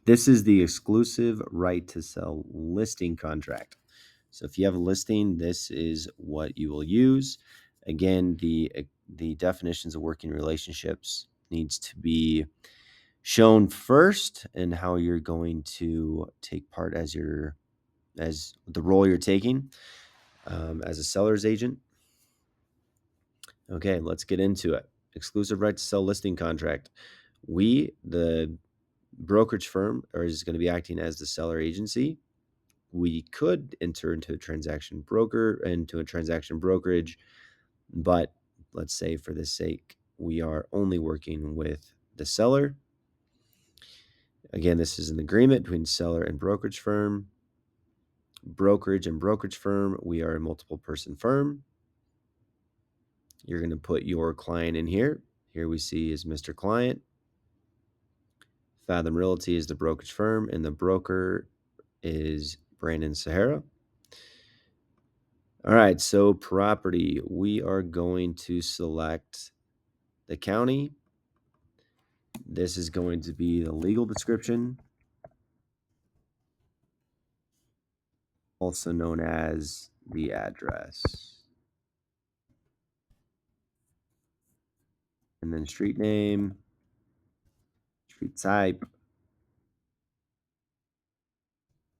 This is the exclusive right to sell listing contract. So if you have a listing, this is what you will use. Again, the definitions of working relationships needs to be shown first, and how you're going to take part as the role you're taking as a seller's agent. Okay, let's get into it. Exclusive right to sell listing contract. We, the brokerage firm, is going to be acting as the seller agency. We could enter into a transaction brokerage, but let's say for this sake, we are only working with the seller. Again, this is an agreement between seller and brokerage firm. Brokerage and brokerage firm, we are a multiple person firm. You're going to put your client in here. Here we see is Mr. Client. Fathom Realty is the brokerage firm, and the broker is Brandon Sahara. All right, so property, we are going to select the county. This is going to be the legal description, also known as the address. And then street name, street type,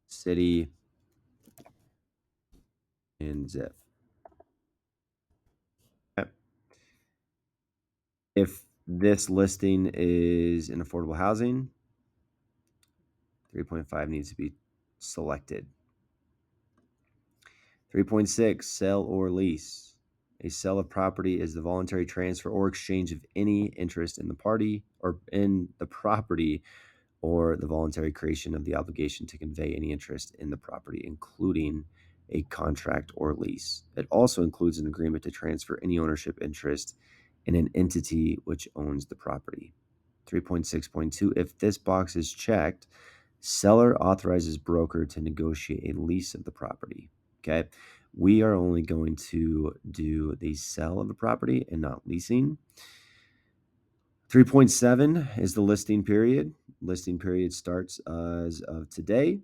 city, and zip. Okay. If this listing is in affordable housing, 3.5 needs to be selected. 3.6, sell or lease. A sale of property is the voluntary transfer or exchange of any interest in the party or in the property, or the voluntary creation of the obligation to convey any interest in the property, including a contract or lease. It also includes an agreement to transfer any ownership interest in an entity which owns the property. 3.6.2, if this box is checked, seller authorizes broker to negotiate a lease of the property. Okay, we are only going to do the sale of the property and not leasing. 3.7 is the listing period. Listing period starts as of today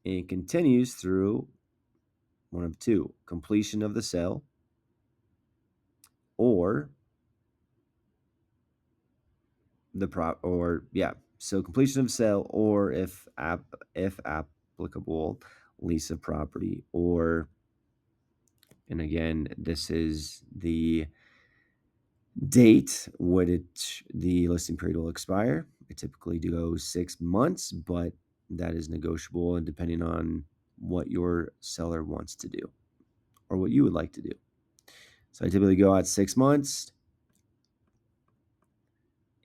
and continues through one of two: completion of the sale, or so completion of sale, or if applicable, lease of property. Or, and again, this is the date which the listing period will expire. I typically do 6 months, but that is negotiable and depending on what your seller wants to do or what you would like to do. So I typically go out 6 months,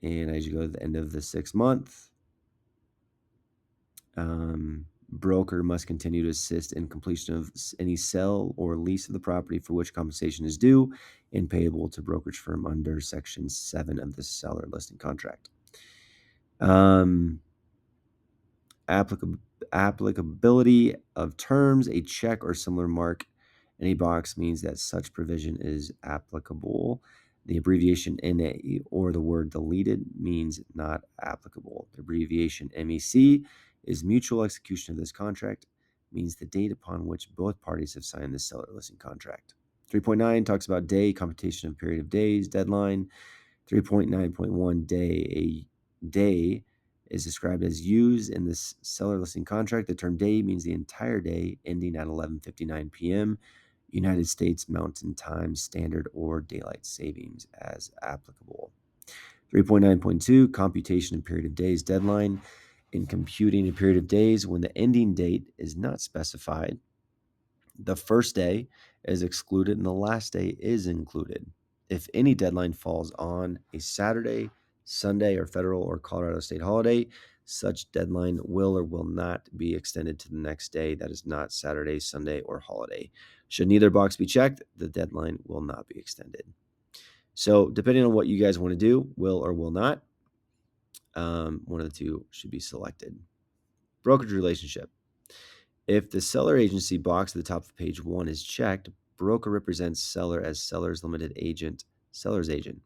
and as you go to the end of the 6th month, broker must continue to assist in completion of any sale or lease of the property for which compensation is due and payable to brokerage firm under Section 7 of the seller listing contract. Applicability of terms: a check or similar mark in a box means that such provision is applicable. The abbreviation NA or the word deleted means not applicable. The abbreviation MEC is mutual execution of this contract, means the date upon which both parties have signed the seller listing contract. 3.9 talks about day, computation of period of days, deadline. 3.9.1, day. A day is described as used in this seller listing contract. The term day means the entire day ending at 11:59 p.m. United States Mountain Time Standard or Daylight Savings as applicable. 3.9.2, computation of period of days, deadline. In computing a period of days when the ending date is not specified, the first day is excluded and the last day is included. If any deadline falls on a Saturday, Sunday, or federal or Colorado state holiday, such deadline will or will not be extended to the next day that is not Saturday, Sunday, or holiday. Should neither box be checked, the deadline will not be extended. So depending on what you guys want to do, will or will not, one of the two should be selected. Brokerage relationship. If the seller agency box at the top of page 1 is checked, broker represents seller as seller's limited agent, seller's agent.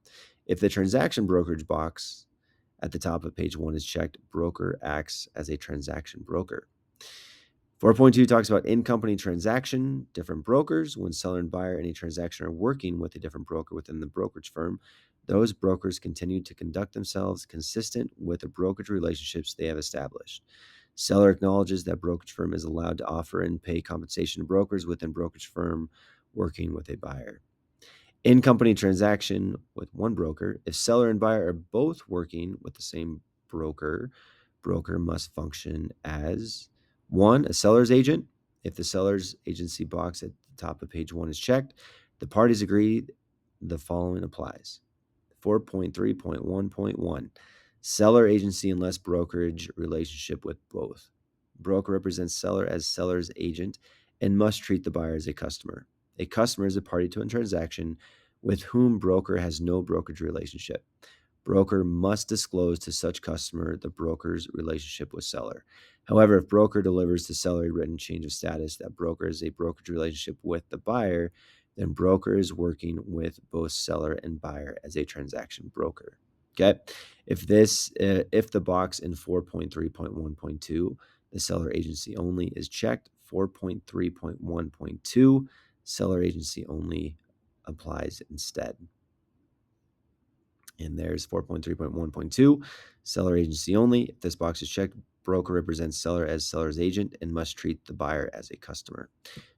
If the transaction brokerage box at the top of page 1 is checked. Broker acts as a transaction broker. 4.2 talks about in-company transaction, different brokers. When seller and buyer in a transaction are working with a different broker within the brokerage firm, those brokers continue to conduct themselves consistent with the brokerage relationships they have established. Seller acknowledges that brokerage firm is allowed to offer and pay compensation to brokers within brokerage firm working with a buyer. In-company transaction with one broker. If seller and buyer are both working with the same broker, broker must function as 1, a seller's agent. If the seller's agency box at the top of page 1 is checked, the parties agree the following applies. 4.3.1.1 Seller agency unless brokerage relationship with both. Broker represents seller as seller's agent and must treat the buyer as a customer. A customer is a party to a transaction with whom broker has no brokerage relationship. Broker must disclose to such customer the broker's relationship with seller. However, if broker delivers to seller a written change of status that broker is a brokerage relationship with the buyer, then broker is working with both seller and buyer as a transaction broker. Okay. If the box in 4.3.1.2, the seller agency only is checked, 4.3.1.2, seller agency only applies instead. And there's 4.3.1.2, seller agency only. If this box is checked, broker represents seller as seller's agent and must treat the buyer as a customer.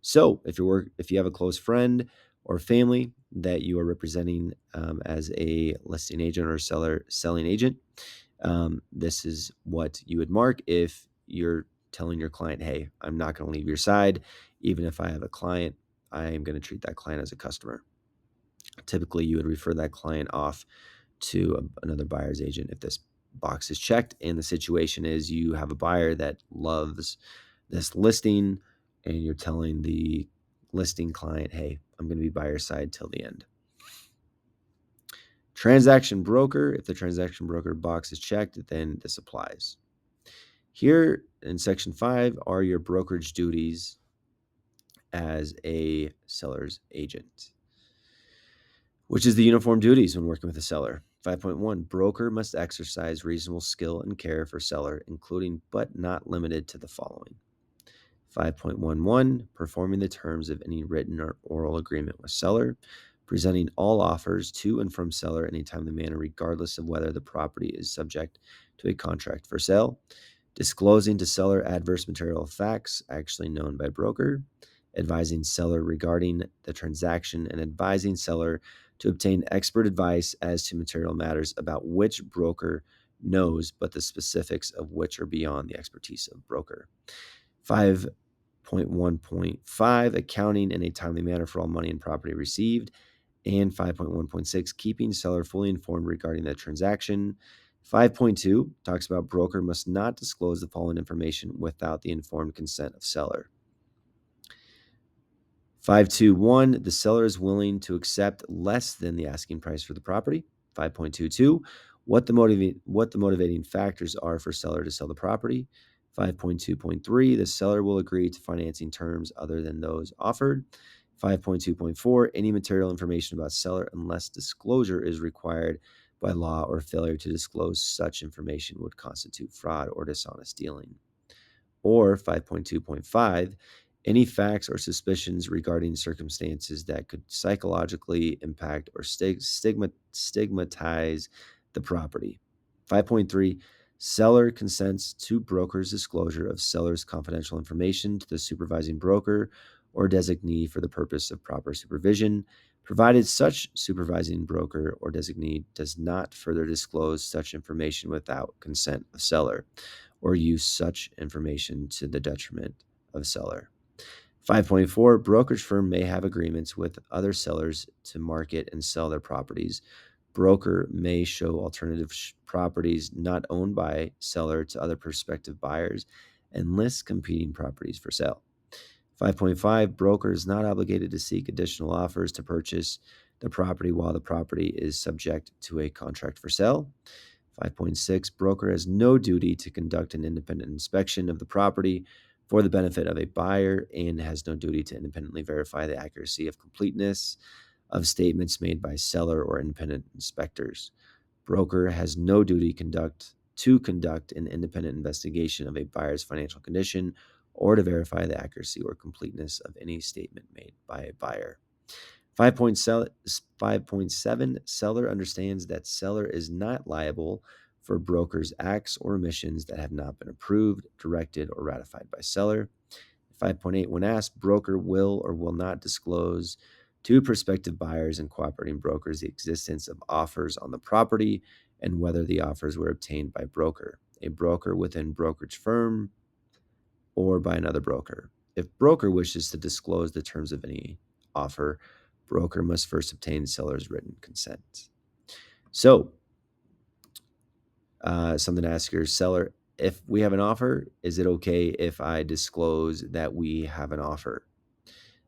So if you have a close friend or family that you are representing as a listing agent or selling agent, this is what you would mark if you're telling your client, hey, I'm not going to leave your side. Even if I have a client, I am going to treat that client as a customer. Typically, you would refer that client off to another buyer's agent if this box is checked. And the situation is you have a buyer that loves this listing and you're telling the listing client, hey, I'm going to be buyer side till the end. Transaction broker. If the transaction broker box is checked, then this applies. Here in section 5 are your brokerage duties as a seller's agent, which is the uniform duties when working with a seller. 5.1, broker must exercise reasonable skill and care for seller, including but not limited to the following. 5.11, performing the terms of any written or oral agreement with seller, presenting all offers to and from seller in a timely manner, regardless of whether the property is subject to a contract for sale, disclosing to seller adverse material facts actually known by broker, advising seller regarding the transaction, and advising seller to obtain expert advice as to material matters about which broker knows, but the specifics of which are beyond the expertise of broker. 5.1.5, accounting in a timely manner for all money and property received. And 5.1.6, keeping seller fully informed regarding the transaction. 5.2 talks about broker must not disclose the following information without the informed consent of seller. 5.2.1, the seller is willing to accept less than the asking price for the property. 5.2.2, what the motivating factors are for seller to sell the property. 5.2.3, the seller will agree to financing terms other than those offered. 5.2.4, any material information about seller unless disclosure is required by law or failure to disclose such information would constitute fraud or dishonest dealing. Or 5.2.5, any facts or suspicions regarding circumstances that could psychologically impact or stigmatize the property. 5.3, seller consents to broker's disclosure of seller's confidential information to the supervising broker or designee for the purpose of proper supervision, provided such supervising broker or designee does not further disclose such information without consent of seller or use such information to the detriment of seller. 5.4, brokerage firm may have agreements with other sellers to market and sell their properties. Broker may show alternative properties not owned by seller to other prospective buyers and list competing properties for sale. 5.5, broker is not obligated to seek additional offers to purchase the property while the property is subject to a contract for sale. 5.6, broker has no duty to conduct an independent inspection of the property for the benefit of a buyer and has no duty to independently verify the accuracy of completeness of statements made by seller or independent inspectors. Broker has no duty to conduct an independent investigation of a buyer's financial condition or to verify the accuracy or completeness of any statement made by a buyer. 5.7 Seller understands that seller is not liable for broker's acts or omissions that have not been approved, directed, or ratified by seller. 5.8 When asked, broker will or will not disclose to prospective buyers and cooperating brokers the existence of offers on the property and whether the offers were obtained by broker, a broker within brokerage firm, or by another broker. If broker wishes to disclose the terms of any offer, broker must first obtain seller's written consent. So, something to ask your seller: if we have an offer, is it okay if I disclose that we have an offer?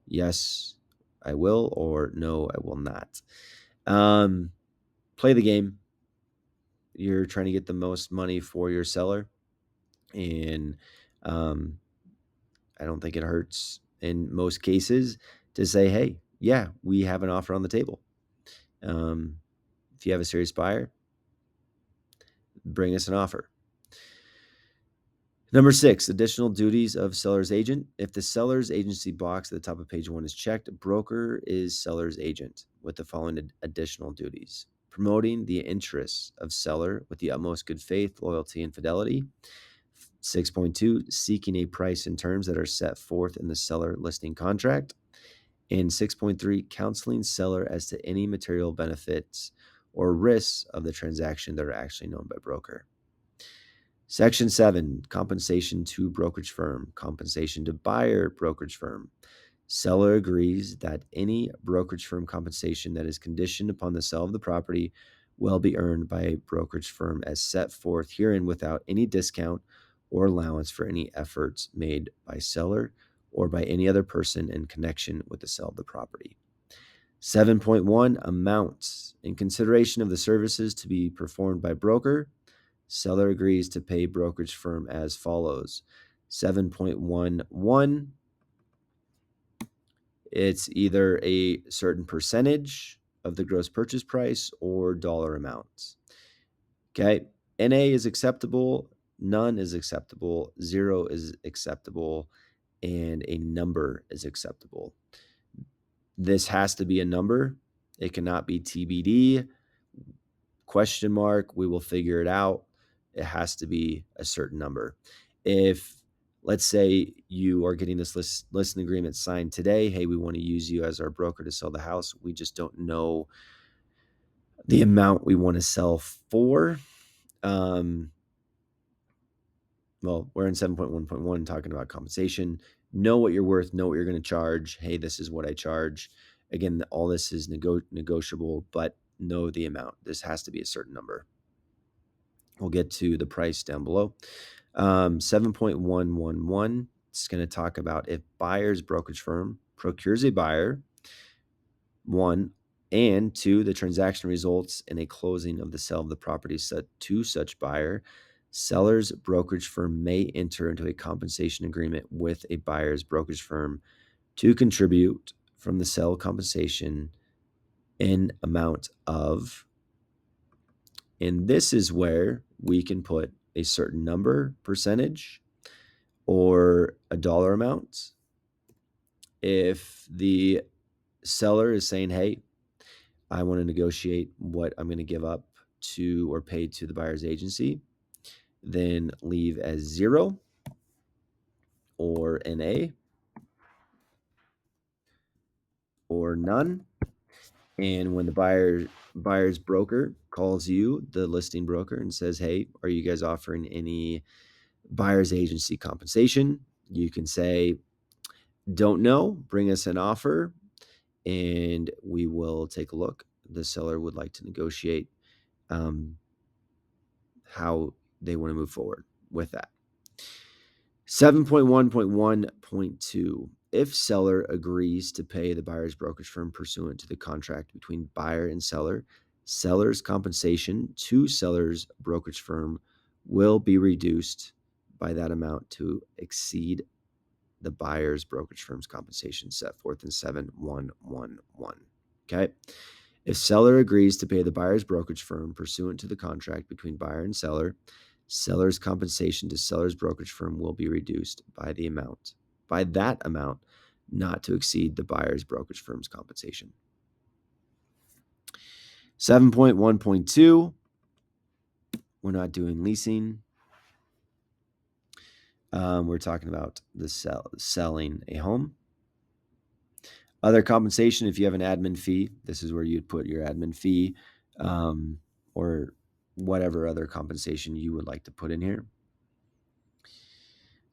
Yes, I will, or no, I will not. Play the game. You're trying to get the most money for your seller, and um, I don't think it hurts in most cases to say, hey, yeah, we have an offer on the table. If you have a serious buyer, bring us an offer. Number 6, additional duties of seller's agent. If the seller's agency box at the top of page 1 is checked, broker is seller's agent with the following additional duties: promoting the interests of seller with the utmost good faith, loyalty, and fidelity. 6.2, seeking a price and terms that are set forth in the seller listing contract. And 6.3, counseling seller as to any material benefits or risks of the transaction that are actually known by broker. Section 7, compensation to brokerage firm, compensation to buyer brokerage firm. Seller agrees that any brokerage firm compensation that is conditioned upon the sale of the property will be earned by a brokerage firm as set forth herein without any discount or allowance for any efforts made by seller or by any other person in connection with the sale of the property. 7.1, amounts. In consideration of the services to be performed by broker, seller agrees to pay brokerage firm as follows. 7.11, it's either a certain percentage of the gross purchase price or dollar amounts. Okay. NA is acceptable, none is acceptable, 0 is acceptable, and a number is acceptable. This has to be a number. It cannot be TBD, question mark, we will figure it out. It has to be a certain number. If, let's say, you are getting this listing agreement signed today, hey, we want to use you as our broker to sell the house. We just don't know the amount we want to sell for. Well, we're in 7.1.1 talking about compensation. Know what you're worth, know what you're going to charge. Hey, this is what I charge. Again, all this is negotiable, but know the amount. This has to be a certain number. We'll get to the price down below. 7.111, it's going to talk about if buyer's brokerage firm procures a buyer, 1, and 2, the transaction results in a closing of the sale of the property set to such buyer, seller's brokerage firm may enter into a compensation agreement with a buyer's brokerage firm to contribute from the sale compensation in amount of, and this is where we can put a certain number, percentage, or a dollar amount. If the seller is saying, hey, I want to negotiate what I'm going to give up to or pay to the buyer's agency, then leave as 0 or NA or none. And when the buyer's broker calls you, the listing broker, and says, hey, are you guys offering any buyer's agency compensation? You can say, don't know, bring us an offer, and we will take a look. The seller would like to negotiate how they want to move forward with that. 7.1.1.2, if seller agrees to pay the buyer's brokerage firm pursuant to the contract between buyer and seller, seller's compensation to seller's brokerage firm will be reduced by that amount to exceed the buyer's brokerage firm's compensation set forth in 7.1.1.1. Okay. If seller agrees to pay the buyer's brokerage firm pursuant to the contract between buyer and seller, seller's compensation to seller's brokerage firm will be reduced by that amount, not to exceed the buyer's brokerage firm's compensation. 7.1.2, we're not doing leasing. We're talking about the selling a home. Other compensation, if you have an admin fee, this is where you'd put your admin fee, or whatever other compensation you would like to put in here.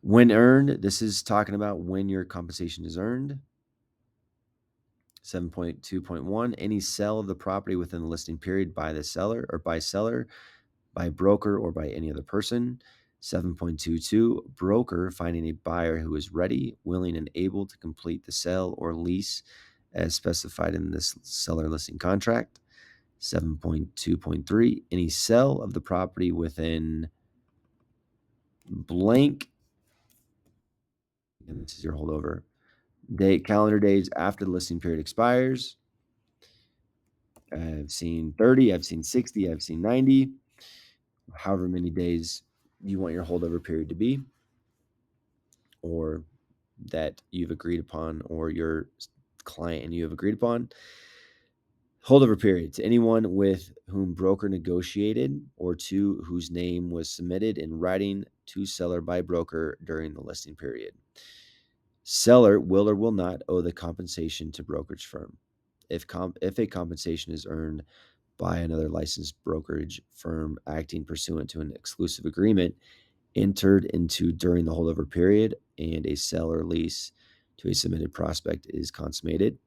When earned, this is talking about when your compensation is earned. 7.2.1, any sale of the property within the listing period by the seller or by seller, by broker, or by any other person. 7.22, broker finding a buyer who is ready, willing, and able to complete the sale or lease as specified in this seller listing contract. 7.2.3, any sale of the property within blank, and this is your holdover, calendar days after the listing period expires. I've seen 30, I've seen 60, I've seen 90, however many days you want your holdover period to be, or that you've agreed upon, or your client and you have agreed upon. Holdover period, to anyone with whom broker negotiated or to whose name was submitted in writing to seller by broker during the listing period. Seller will or will not owe the compensation to brokerage firm. If a compensation is earned by another licensed brokerage firm acting pursuant to an exclusive agreement entered into during the holdover period and a sale or lease to a submitted prospect is consummated.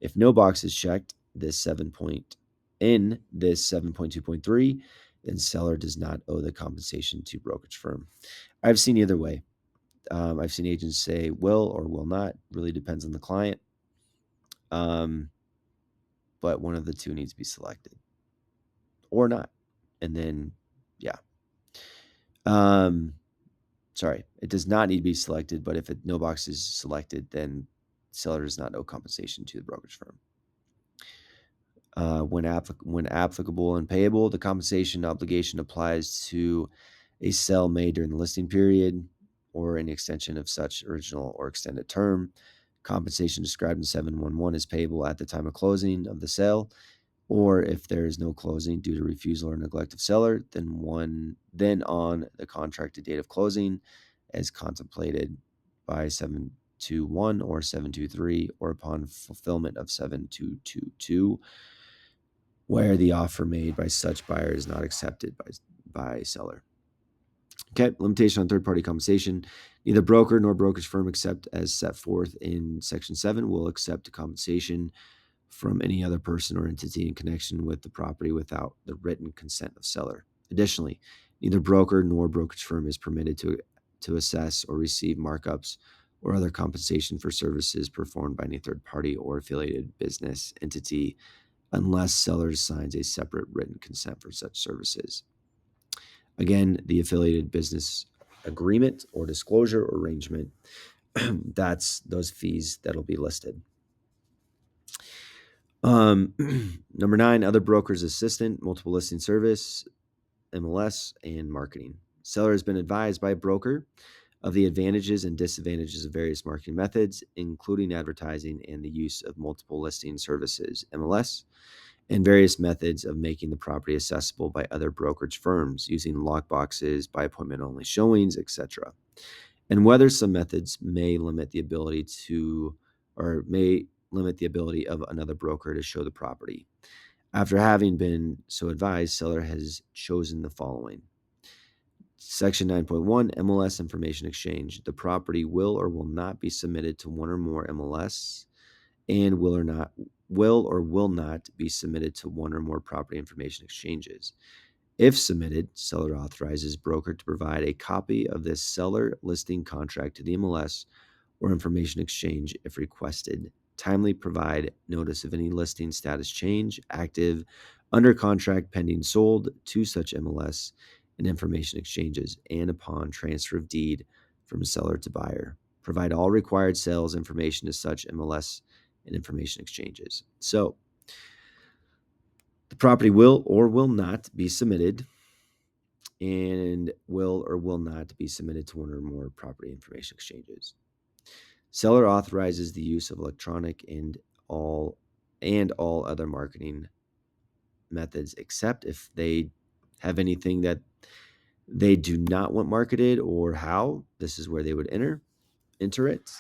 If no box is checked in this 7.2.3, then seller does not owe the compensation to brokerage firm. I've seen either way. I've seen agents say will or will not. Really depends on the client. But one of the two needs to be selected or not. And then, yeah. Sorry, it does not need to be selected, but if no box is selected, then seller does not owe compensation to the brokerage firm. When applicable and payable, the compensation obligation applies to a sale made during the listing period or any extension of such original or extended term. Compensation described in 7.1.1 is payable at the time of closing of the sale, or if there is no closing due to refusal or neglect of seller, then on the contracted date of closing, as contemplated by 7.2.1 or 7.2.3, or upon fulfillment of 7.2.2.2, where the offer made by such buyer is not accepted by seller. Okay, limitation on third-party compensation. Neither broker nor brokerage firm, except as set forth in Section 7, will accept compensation from any other person or entity in connection with the property without the written consent of seller. Additionally, neither broker nor brokerage firm is permitted to assess or receive markups or other compensation for services performed by any third party or affiliated business entity unless seller signs a separate written consent for such services. Again, the affiliated business agreement or disclosure or arrangement, that's those fees that'll be listed. Number 9, other broker's assistant, multiple listing service, MLS, and marketing. Seller has been advised by a broker of the advantages and disadvantages of various marketing methods, including advertising and the use of multiple listing services, MLS, and various methods of making the property accessible by other brokerage firms using lockboxes, by appointment only showings, etc. And whether some methods may limit the ability of another broker to show the property. After having been so advised, seller has chosen the following. Section 9.1, MLS information exchange. The property will or will not be submitted to one or more MLS and will or will not be submitted to one or more property information exchanges. If submitted, seller authorizes broker to provide a copy of this seller listing contract to the MLS or information exchange if requested. Timely provide notice of any listing status change, active, under contract, pending, sold to such MLS and information exchanges, and upon transfer of deed from seller to buyer. Provide all required sales information to such MLS and information exchanges. So property will or will not be submitted and will or will not be submitted to one or more property information exchanges. Seller authorizes the use of electronic and all other marketing methods except if they have anything that they do not want marketed or how. This is where they would enter it.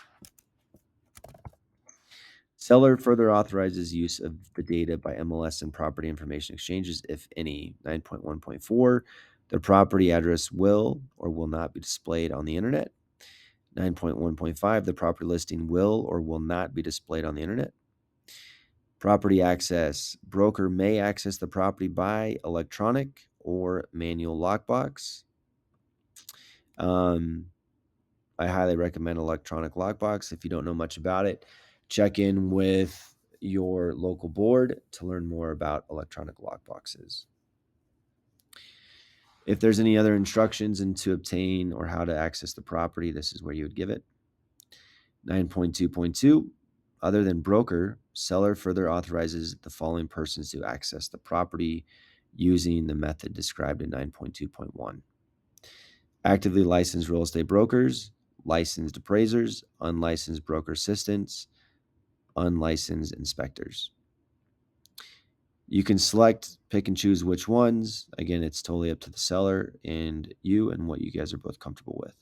Seller further authorizes use of the data by MLS and property information exchanges, if any. 9.1.4, the property address will or will not be displayed on the internet. 9.1.5, the property listing will or will not be displayed on the internet. Property access. Broker may access the property by electronic or manual lockbox. I highly recommend electronic lockbox. If you don't know much about it, check in with your local board to learn more about electronic lockboxes. If there's any other instructions into obtain or how to access the property, this is where you would give it. 9.2.2, other than broker, seller further authorizes the following persons to access the property using the method described in 9.2.1. Actively licensed real estate brokers, licensed appraisers, unlicensed broker assistants, unlicensed inspectors. You can select, pick and choose which ones. Again, it's totally up to the seller and you and what you guys are both comfortable with.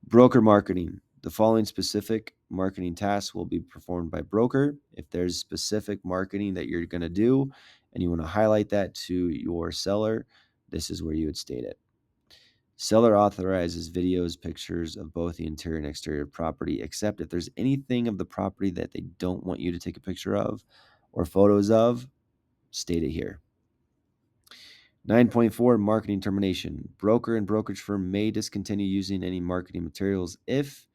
Broker marketing. The following specific marketing tasks will be performed by broker. If there's specific marketing that you're going to do and you want to highlight that to your seller, this is where you would state it. Seller authorizes videos, pictures of both the interior and exterior property, except if there's anything of the property that they don't want you to take a picture of or photos of, state it here. 9.4, marketing termination. Broker and brokerage firm may discontinue using any marketing materials if,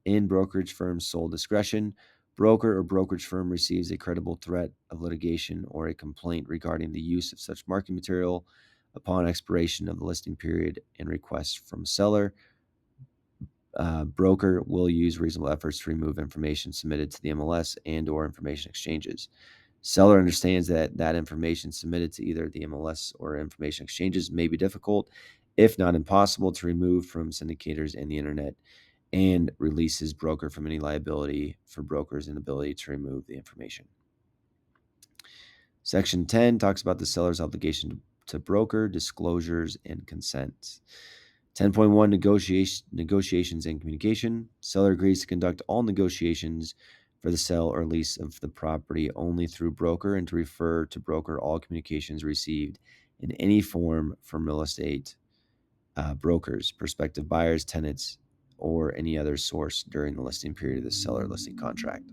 in brokerage firm's sole discretion, broker or brokerage firm receives a credible threat of litigation or a complaint regarding the use of such marketing material upon expiration of the listing period and request from seller. Broker will use reasonable efforts to remove information submitted to the MLS and or information exchanges. Seller understands that information submitted to either the MLS or information exchanges may be difficult, if not impossible, to remove from syndicators and the internet, and releases broker from any liability for broker's inability to remove the information. Section 10 talks about the seller's obligation to broker, disclosures, and consent. 10.1, negotiations and communication. Seller agrees to conduct all negotiations for the sale or lease of the property only through broker and to refer to broker all communications received in any form from real estate brokers, prospective buyers, tenants, or any other source during the listing period of the seller listing contract.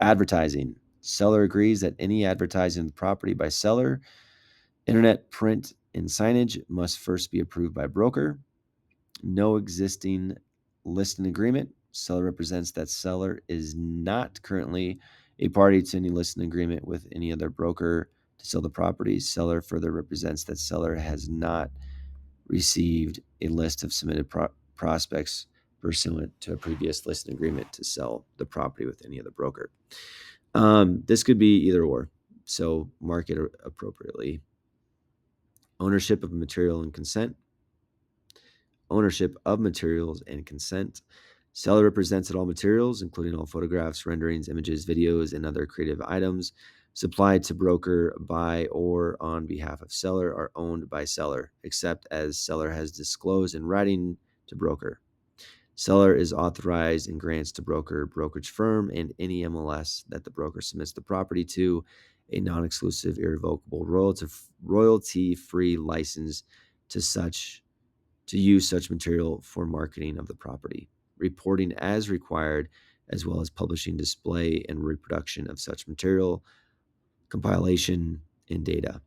Advertising. Seller agrees that any advertising of the property by seller, internet, print, and signage must first be approved by broker. No existing listing agreement. Seller represents that seller is not currently a party to any listing agreement with any other broker to sell the property. Seller further represents that seller has not received a list of submitted prospects pursuant to a previous listing agreement to sell the property with any other broker. This could be either or, so mark it appropriately. Ownership of material and consent. Ownership of materials and consent. Seller represents that all materials, including all photographs, renderings, images, videos, and other creative items supplied to broker by or on behalf of seller are owned by seller, except as seller has disclosed in writing to broker. Seller is authorized and grants to broker, brokerage firm, and any MLS that the broker submits the property to a non-exclusive, irrevocable, royalty-free license to use such material for marketing of the property, reporting as required, as well as publishing, display, and reproduction of such material, compilation, and data.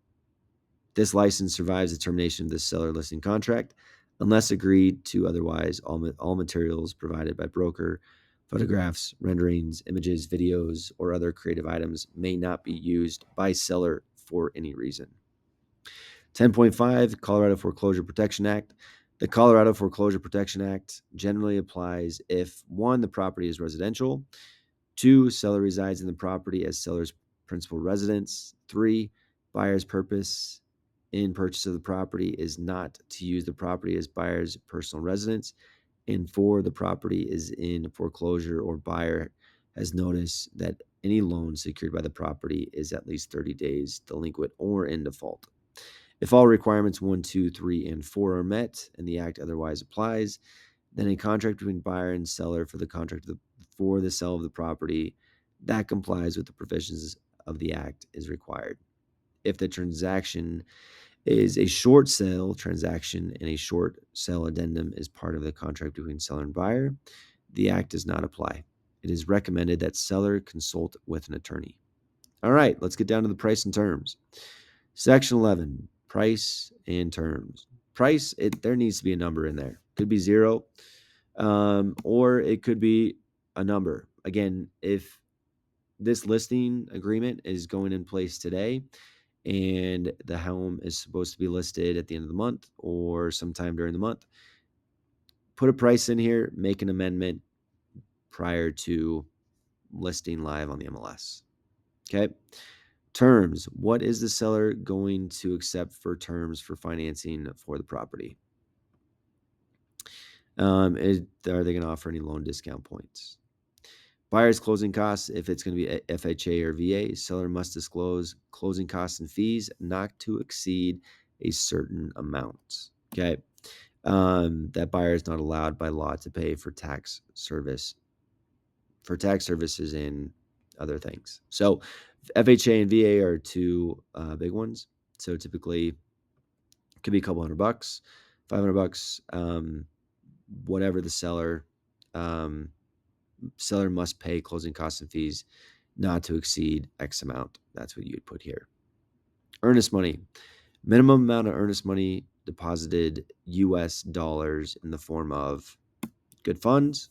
This license survives the termination of the seller listing contract unless agreed to otherwise. All materials provided by broker, photographs, renderings, images, videos, or other creative items may not be used by seller for any reason. 10.5, Colorado Foreclosure Protection Act. The Colorado Foreclosure Protection Act generally applies if 1, the property is residential, 2, seller resides in the property as seller's principal residence, 3, Buyer's purpose in purchase of the property is not to use the property as buyer's personal residence. And 4, the property is in foreclosure or buyer has noticed that any loan secured by the property is at least 30 days delinquent or in default. If all requirements 1, 2, 3, and 4 are met and the act otherwise applies, then a contract between buyer and seller for the contract for the sale of the property that complies with the provisions of the act is required. If the transaction is a short sale transaction and a short sale addendum is part of the contract between seller and buyer, the act does not apply. It is recommended that seller consult with an attorney. All right, let's get down to the price and terms. Section 11, price and terms. Price, there needs to be a number in there. Could be 0, or it could be a number. Again, if this listing agreement is going in place today and the home is supposed to be listed at the end of the month or sometime during the month, put a price in here, make an amendment prior to listing live on the MLS. Okay. Terms. What is the seller going to accept for terms for financing for the property? Are they going to offer any loan discount points? Buyer's closing costs, if it's going to be FHA or VA, seller must disclose closing costs and fees not to exceed a certain amount. Okay. That buyer is not allowed by law to pay for tax services and other things. So FHA and VA are two big ones. So typically it could be a couple $100, $500, whatever the seller. Seller must pay closing costs and fees not to exceed X amount. That's what you'd put here. Earnest money. Minimum amount of earnest money deposited US dollars in the form of good funds,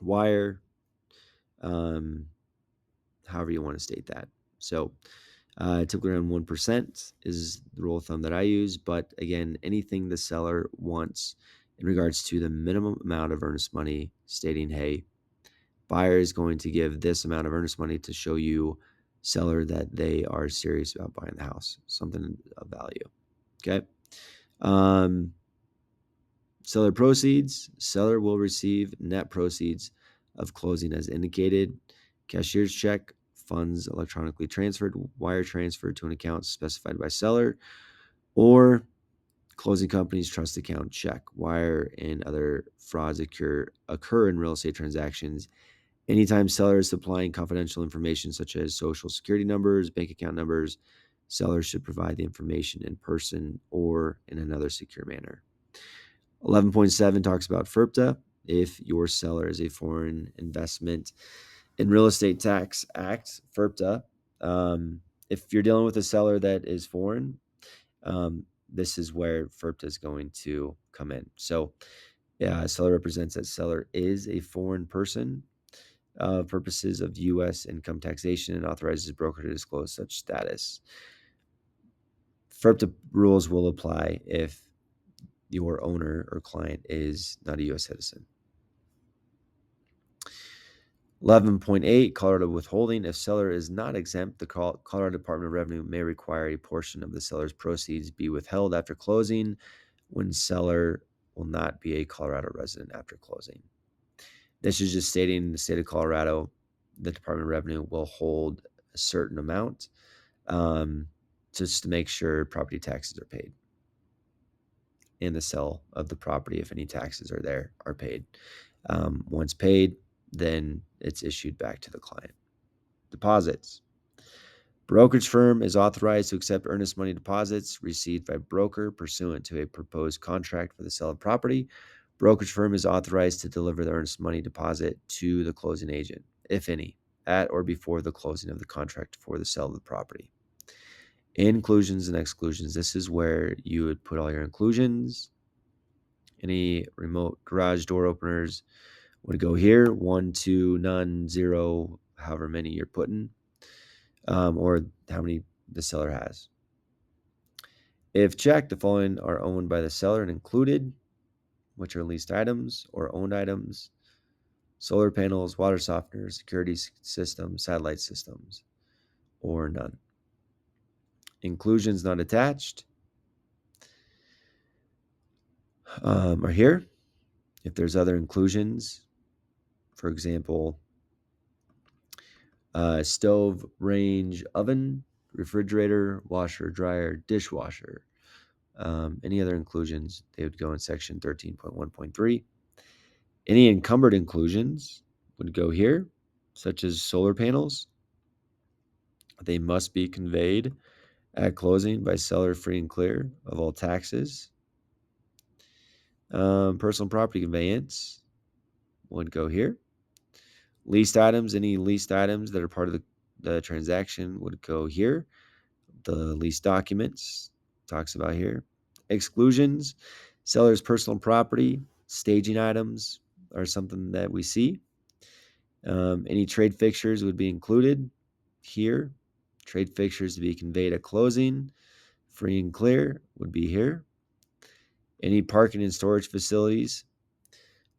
wire, however you want to state that. So typically around 1% is the rule of thumb that I use. But again, anything the seller wants in regards to the minimum amount of earnest money, stating, hey, buyer is going to give this amount of earnest money to show you, seller, that they are serious about buying the house, something of value. Okay. Seller proceeds. Seller will receive net proceeds of closing as indicated. Cashier's check, funds electronically transferred, wire transferred to an account specified by seller, or closing company's trust account check. Wire and other frauds occur in real estate transactions anytime seller is supplying confidential information such as social security numbers, bank account numbers. Seller should provide the information in person or in another secure manner. 11.7 talks about FIRPTA. If your seller is a foreign investment in real estate tax act, FIRPTA, if you're dealing with a seller that is foreign, this is where FIRPTA is going to come in. So seller represents that seller is a foreign person purposes of U.S. income taxation and authorizes broker to disclose such status. FIRPTA rules will apply if your owner or client is not a U.S. citizen. 11.8, Colorado withholding. If seller is not exempt, the Colorado Department of Revenue may require a portion of the seller's proceeds be withheld after closing when seller will not be a Colorado resident after closing. This is just stating in the state of Colorado, the Department of Revenue will hold a certain amount just to make sure property taxes are paid. And the sale of the property, if any taxes are there, are paid. Once paid, then it's issued back to the client. Deposits. Brokerage firm is authorized to accept earnest money deposits received by broker pursuant to a proposed contract for the sale of property. Brokerage firm is authorized to deliver the earnest money deposit to the closing agent, if any, at or before the closing of the contract for the sale of the property. Inclusions and exclusions. This is where you would put all your inclusions. Any remote garage door openers would go here. 1, 2, none, 0, however many you're putting, or how many the seller has. If checked, the following are owned by the seller and included, which are leased items or owned items: solar panels, water softeners, security systems, satellite systems, or none. Inclusions not attached are here. If there's other inclusions, for example, stove, range, oven, refrigerator, washer, dryer, dishwasher, any other inclusions, they would go in section 13.1.3. Any encumbered inclusions would go here, such as solar panels. They must be conveyed at closing by seller free and clear of all taxes. Personal property conveyance would go here. Leased items, any leased items that are part of the transaction would go here. The lease documents talks about here. Exclusions, seller's personal property, staging items are something that we see. Any trade fixtures would be included here. Trade fixtures to be conveyed at closing, free and clear, would be here. Any parking and storage facilities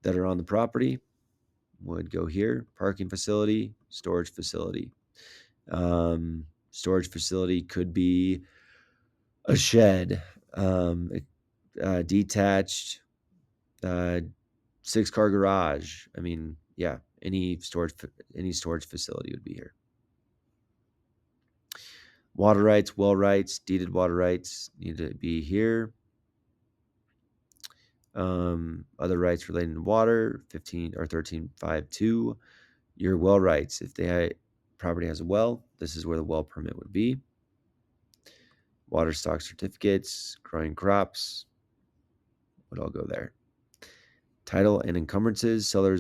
that are on the property would go here. Parking facility, storage facility. Storage facility could be a shed, detached, 6-car garage. I mean, yeah, any storage facility would be here. Water rights, well rights, deeded water rights need to be here. Other rights relating to water, 15 or 13.5.2. Your well rights, if property has a well, this is where the well permit would be. Water stock certificates, growing crops would all go there. Title and encumbrances, seller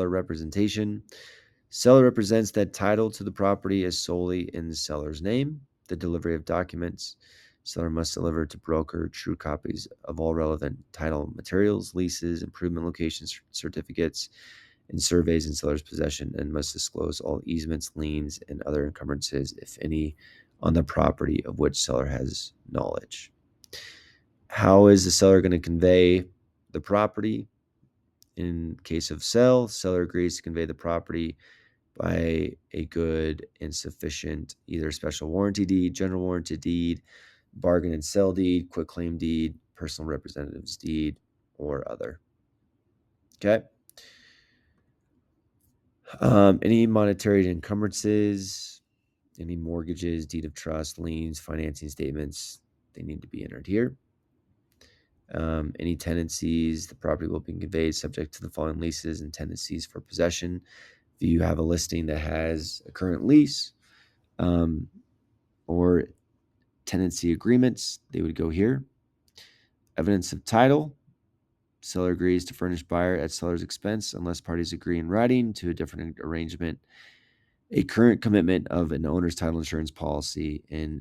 representation. Seller represents that title to the property is solely in the seller's name. The delivery of documents. Seller must deliver to broker true copies of all relevant title materials, leases, improvement locations, certificates, and surveys in seller's possession, and must disclose all easements, liens, and other encumbrances, if any, on the property of which seller has knowledge. How is the seller going to convey the property? In case of sale, seller agrees to convey the property by a good and sufficient either special warranty deed, general warranty deed, bargain and sell deed, quitclaim deed, personal representative's deed, or other. Okay. Any monetary encumbrances, any mortgages, deed of trust, liens, financing statements, they need to be entered here. Any tenancies, the property will be conveyed subject to the following leases and tenancies for possession. If you have a listing that has a current lease or tenancy agreements, they would go here. Evidence of title. Seller agrees to furnish buyer at seller's expense unless parties agree in writing to a different arrangement. A current commitment of an owner's title insurance policy in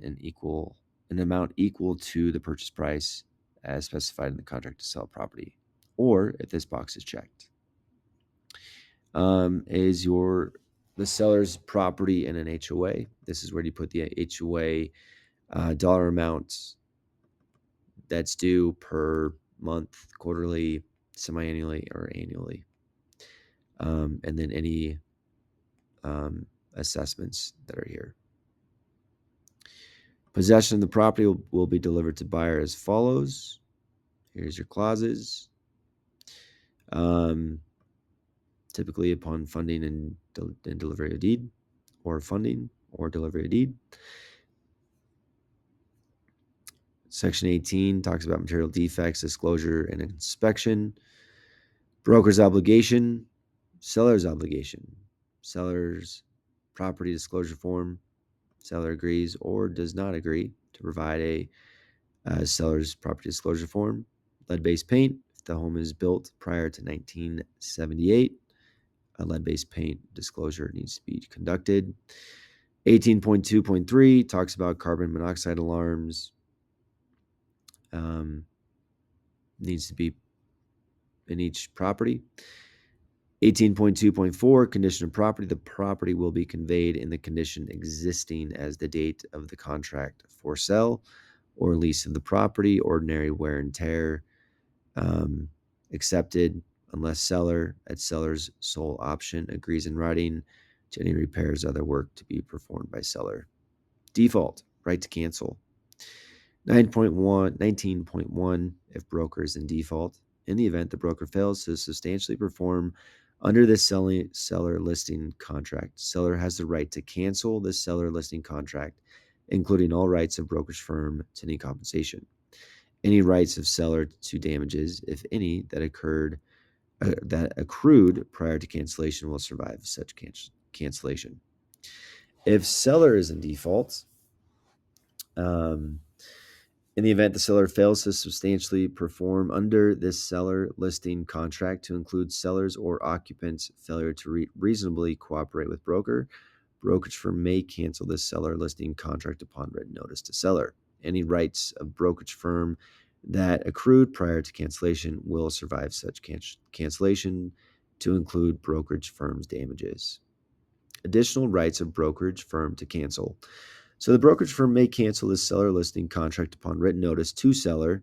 an amount equal to the purchase price as specified in the contract to sell property, or if this box is checked. Is the seller's property in an HOA? This is where you put the HOA dollar amounts that's due per month, quarterly, semi-annually, or annually. And then any assessments that are here. Possession of the property will be delivered to buyer as follows. Here's your clauses. Typically upon funding and delivery of deed, or funding or delivery of deed. Section 18 talks about material defects, disclosure, and inspection. Broker's obligation, seller's obligation. Seller's property disclosure form. Seller agrees or does not agree to provide a seller's property disclosure form. Lead-based paint. If the home is built prior to 1978, a lead-based paint disclosure needs to be conducted. 18.2.3 talks about carbon monoxide alarms. Needs to be in each property. 18.2.4 condition of property. The property will be conveyed in the condition existing as the date of the contract for sale or lease of the property. Ordinary wear and tear accepted unless seller at seller's sole option agrees in writing to any repairs or other work to be performed by seller. Default. right to cancel. 19.1, if broker is in default. In the event the broker fails to substantially perform under this seller listing contract, seller has the right to cancel the seller listing contract, including all rights of brokerage firm to any compensation. Any rights of seller to damages, if any, that accrued prior to cancellation will survive such cancellation. If seller is in default, um, in the event the seller fails to substantially perform under this seller listing contract to include sellers or occupants' failure to reasonably cooperate with brokerage firm may cancel this seller listing contract upon written notice to seller. Any rights of brokerage firm that accrued prior to cancellation will survive such cancellation to include brokerage firm's damages. Additional rights of brokerage firm to cancel. So the brokerage firm may cancel the seller listing contract upon written notice to seller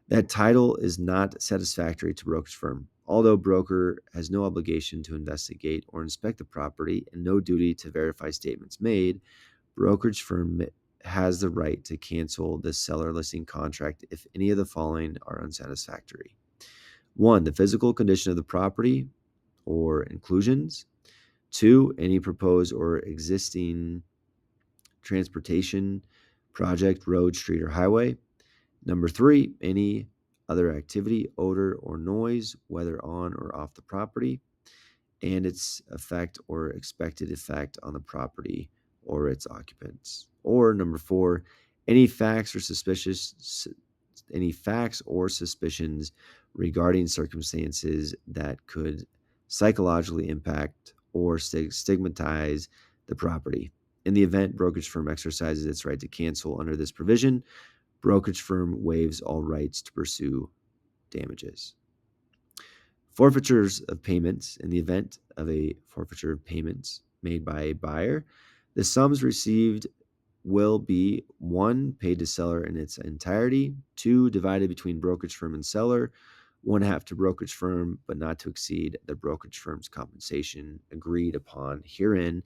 that title is not satisfactory to brokerage firm. Although broker has no obligation to investigate or inspect the property and no duty to verify statements made, brokerage firm has the right to cancel the seller listing contract if any of the following are unsatisfactory. 1, the physical condition of the property or inclusions. 2, any proposed or existing transportation project, road, street, or highway. Number 3, any other activity, odor, or noise, whether on or off the property, and its effect or expected effect on the property or its occupants. Or number 4, any facts or suspicions regarding circumstances that could psychologically impact or stigmatize the property. In the event brokerage firm exercises its right to cancel under this provision, brokerage firm waives all rights to pursue damages. Forfeitures of payments. In the event of a forfeiture of payments made by a buyer, the sums received will be 1, paid to seller in its entirety, 2, divided between brokerage firm and seller, 1/2 to brokerage firm, but not to exceed the brokerage firm's compensation agreed upon herein,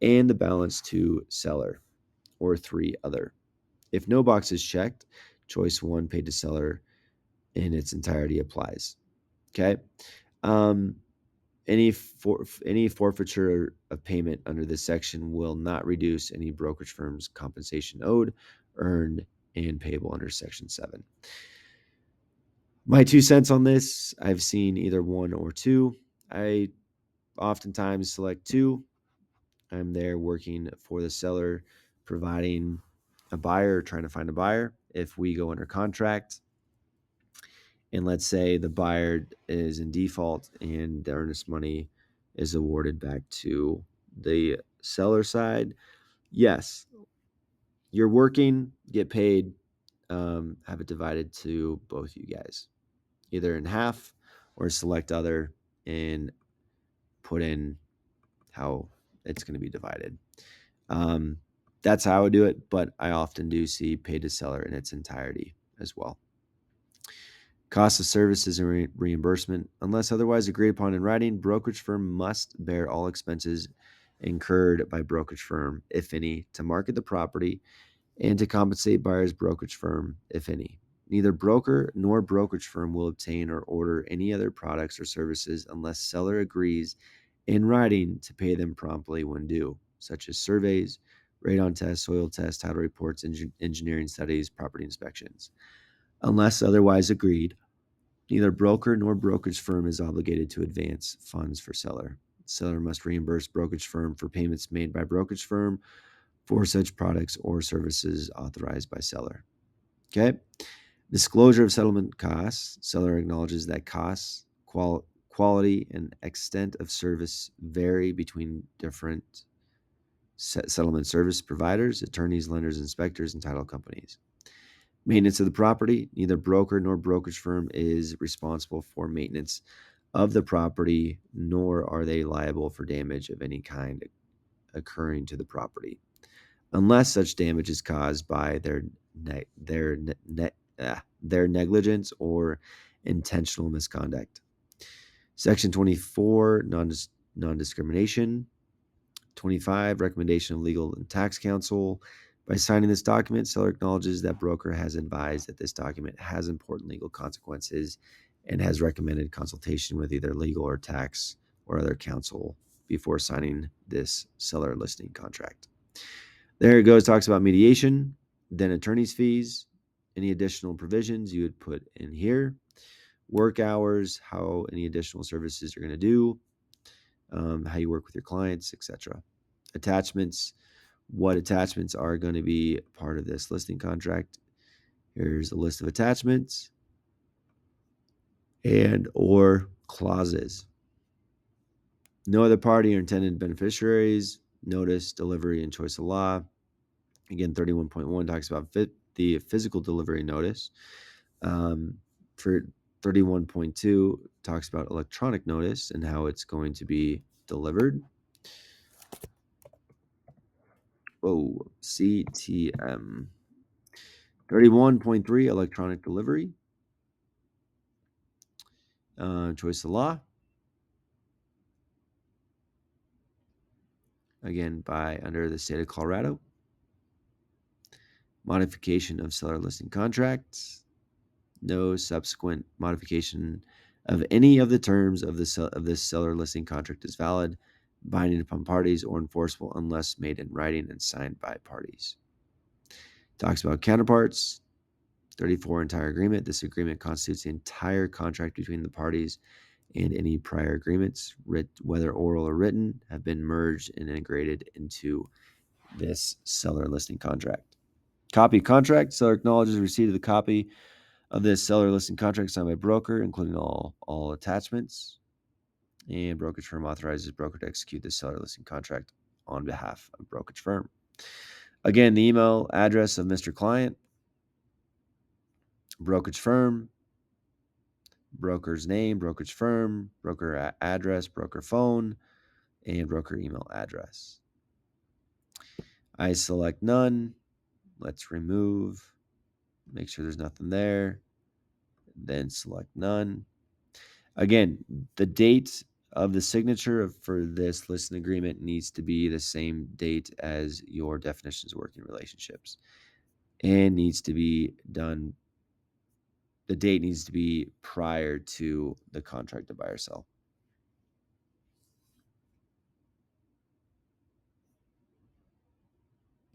and the balance to seller, or 3, other. If no box is checked, choice 1, paid to seller in its entirety applies. Okay. Um, any forfeiture of payment under this section will not reduce any brokerage firm's compensation owed, earned, and payable under Section 7. My 2 cents on this, I've seen either 1 or 2. I oftentimes select 2. I'm there working for the seller, providing a buyer, trying to find a buyer. If we go under contract, and let's say the buyer is in default and the earnest money is awarded back to the seller side, yes, you're working, get paid, have it divided to both you guys, either in half or select other and put in how it's going to be divided. That's how I would do it, but I often do see paid to seller in its entirety as well. Cost of services and reimbursement. Unless otherwise agreed upon in writing, brokerage firm must bear all expenses incurred by brokerage firm, if any, to market the property and to compensate buyer's brokerage firm, if any. Neither broker nor brokerage firm will obtain or order any other products or services unless seller agrees in writing to pay them promptly when due, such as surveys, radon tests, soil tests, title reports, engineering studies, property inspections. Unless otherwise agreed, neither broker nor brokerage firm is obligated to advance funds for seller. Seller must reimburse brokerage firm for payments made by brokerage firm for such products or services authorized by seller. Okay. Disclosure of settlement costs. Seller acknowledges that costs, quality, and extent of service vary between different settlement service providers, attorneys, lenders, inspectors, and title companies. Maintenance of the property. Neither broker nor brokerage firm is responsible for maintenance of the property, nor are they liable for damage of any kind occurring to the property, unless such damage is caused by their negligence or intentional misconduct. Section 24, non-discrimination. 25, recommendation of legal and tax counsel. By signing this document, seller acknowledges that broker has advised that this document has important legal consequences and has recommended consultation with either legal or tax or other counsel before signing this seller listing contract. There it goes, talks about mediation, then attorney's fees, any additional provisions you would put in here, work hours, how any additional services you're going to do, how you work with your clients, etc. Attachments, what attachments are going to be part of this listing contract. Here's a list of attachments and or clauses. No other party or intended beneficiaries, notice, delivery, and choice of law. Again, 31.1 talks about the physical delivery notice. For 31.2 talks about electronic notice and how it's going to be delivered. Oh, CTM. 31.3 electronic delivery. Choice of law. Again, by under the state of Colorado. Modification of seller listing contracts. No subsequent modification of any of the terms of this seller listing contract is valid, binding upon parties, or enforceable unless made in writing and signed by parties. Talks about counterparts. 34 entire agreement. This agreement constitutes the entire contract between the parties, and any prior agreements, whether oral or written, have been merged and integrated into this seller listing contract. Copy contract. Seller acknowledges receipt of the copy of this seller listing contract signed by broker, including all attachments. And brokerage firm authorizes broker to execute this seller listing contract on behalf of brokerage firm. Again, the email address of Mr. Client, brokerage firm, broker's name, brokerage firm, broker address, broker phone, and broker email address. I select none. Let's remove. Make sure there's nothing there. Then select none. Again, the date of the signature for this listing agreement needs to be the same date as your definitions of working relationships, and needs to be done. The date needs to be prior to the contract to buy or sell.